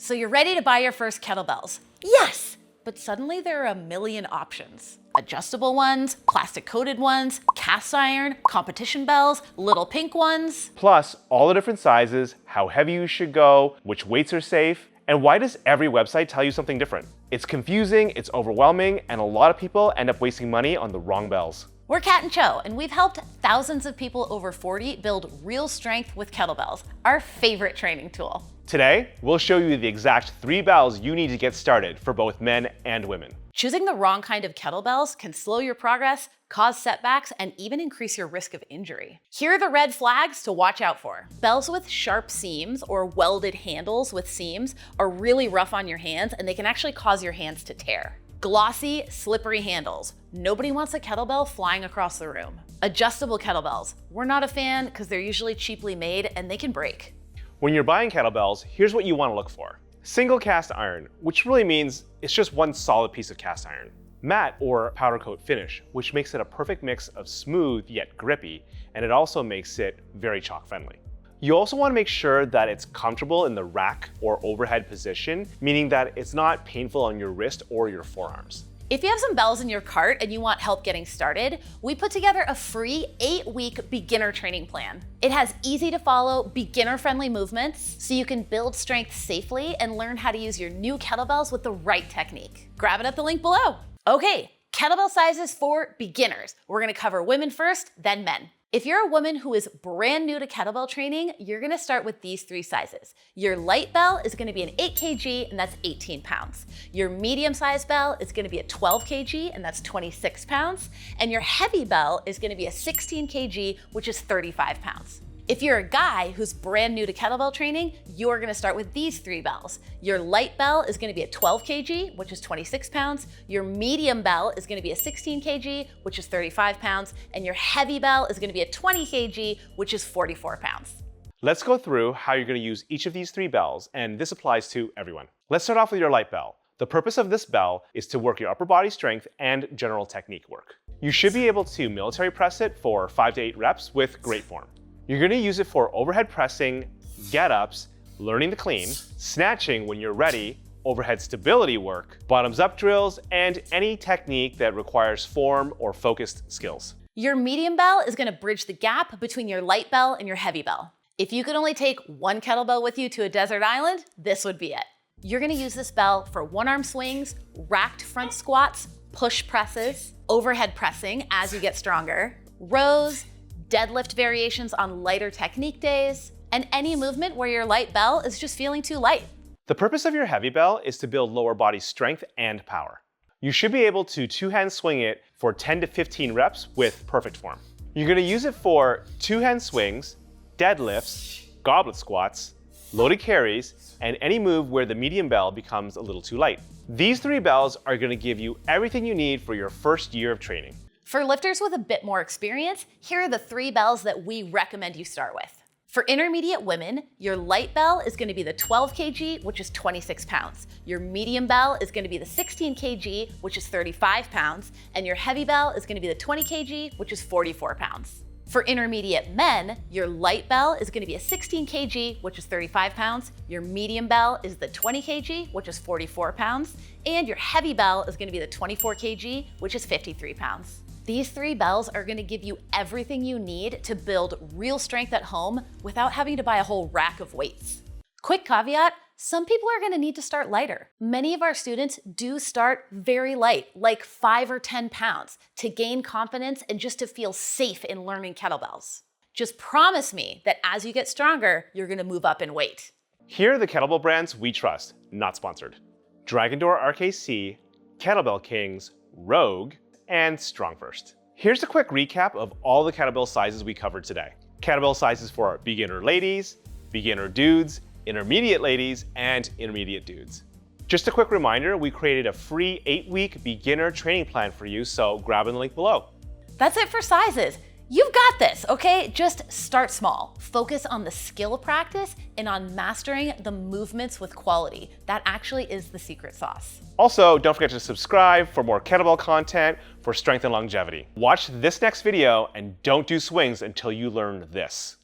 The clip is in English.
So you're ready to buy your first kettlebells. Yes! But suddenly there are a million options. Adjustable ones, plastic-coated ones, cast iron, competition bells, little pink ones. Plus, all the different sizes, how heavy you should go, which weights are safe, and why does every website tell you something different? It's confusing, it's overwhelming, and a lot of people end up wasting money on the wrong bells. We're Kat and Cho, and we've helped thousands of people over 40 build real strength with kettlebells, our favorite training tool. Today, we'll show you the exact 3 bells you need to get started for both men and women. Choosing the wrong kind of kettlebells can slow your progress, cause setbacks, and even increase your risk of injury. Here are the red flags to watch out for. Bells with sharp seams or welded handles with seams are really rough on your hands, and they can actually cause your hands to tear. Glossy, slippery handles. Nobody wants a kettlebell flying across the room. Adjustable kettlebells. We're not a fan because they're usually cheaply made and they can break. When you're buying kettlebells, here's what you want to look for. Single cast iron, which really means it's just one solid piece of cast iron. Matte or powder coat finish, which makes it a perfect mix of smooth yet grippy, and it also makes it very chalk friendly. You also want to make sure that it's comfortable in the rack or overhead position, meaning that it's not painful on your wrist or your forearms. If you have some bells in your cart and you want help getting started, we put together a free 8-week beginner training plan. It has easy to follow, beginner-friendly movements so you can build strength safely and learn how to use your new kettlebells with the right technique. Grab it at the link below. Okay, kettlebell sizes for beginners. We're gonna cover women first, then men. If you're a woman who is brand new to kettlebell training, you're gonna start with these 3 sizes. Your light bell is gonna be an 8 kg, and that's 18 pounds. Your medium-sized bell is gonna be a 12 kg, and that's 26 pounds. And your heavy bell is gonna be a 16 kg, which is 35 pounds. If you're a guy who's brand new to kettlebell training, you're gonna start with these 3 bells. Your light bell is gonna be a 12 kg, which is 26 pounds. Your medium bell is gonna be a 16 kg, which is 35 pounds. And your heavy bell is gonna be a 20 kg, which is 44 pounds. Let's go through how you're going to use each of these 3 bells, and this applies to everyone. Let's start off with your light bell. The purpose of this bell is to work your upper body strength and general technique work. You should be able to military press it for 5 to 8 reps with great form. You're going to use it for overhead pressing, get-ups, learning to clean, snatching when you're ready, overhead stability work, bottoms up drills, and any technique that requires form or focused skills. Your medium bell is gonna bridge the gap between your light bell and your heavy bell. If you could only take 1 kettlebell with you to a desert island, this would be it. You're gonna use this bell for one-arm swings, racked front squats, push presses, overhead pressing as you get stronger, rows, deadlift variations on lighter technique days, and any movement where your light bell is just feeling too light. The purpose of your heavy bell is to build lower body strength and power. You should be able to 2-hand swing it for 10 to 15 reps with perfect form. You're going to use it for 2-hand swings, deadlifts, goblet squats, loaded carries, and any move where the medium bell becomes a little too light. These 3 bells are going to give you everything you need for your first year of training. For lifters with a bit more experience, here are the 3 bells that we recommend you start with. For intermediate women, your light bell is gonna be the 12 kg, which is 26 pounds. Your medium bell is gonna be the 16 kg, which is 35 pounds, and your heavy bell is gonna be the 20 kg, which is 44 pounds. For intermediate men, your light bell is gonna be a 16 kg, which is 35 pounds. Your medium bell is the 20 kg, which is 44 pounds. And your heavy bell is gonna be the 24 kg, which is 53 pounds. These 3 bells are gonna give you everything you need to build real strength at home without having to buy a whole rack of weights. Quick caveat, some people are gonna need to start lighter. Many of our students do start very light, like 5 or 10 pounds, to gain confidence and just to feel safe in learning kettlebells. Just promise me that as you get stronger, you're gonna move up in weight. Here are the kettlebell brands we trust, not sponsored. Dragon Door RKC, Kettlebell Kings, Rogue, and Strong First. Here's a quick recap of all the kettlebell sizes we covered today. Kettlebell sizes for beginner ladies, beginner dudes, intermediate ladies, and intermediate dudes. Just a quick reminder, we created a free 8-week beginner training plan for you, so grab the link below. That's it for sizes. You've got this, okay? Just start small. Focus on the skill practice and on mastering the movements with quality. That actually is the secret sauce. Also, don't forget to subscribe for more kettlebell content for strength and longevity. Watch this next video and don't do swings until you learn this.